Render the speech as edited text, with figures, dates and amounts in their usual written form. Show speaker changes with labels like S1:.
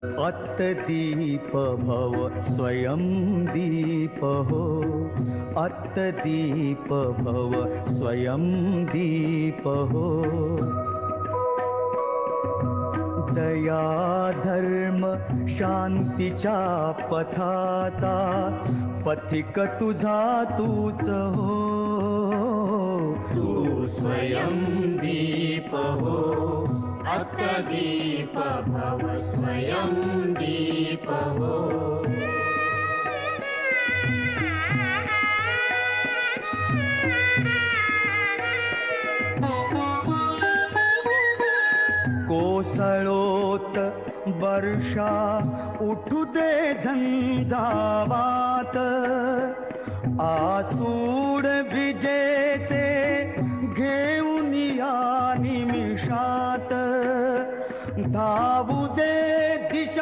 S1: अत्तदीप भव स्वयं दीप हो, अत्तदीप भव स्वयं दीप हो. दया धर्म शांतीच्या पथाचा पथिक तुझा तूच हो.
S2: तू स्वयं दीप हो, अत्तदीप भव स्वयं दीप हो.
S1: कोसळोत वर्षा उठू दे झंझावात, आसूड विजेचे घेऊन या निमिषात धावू दे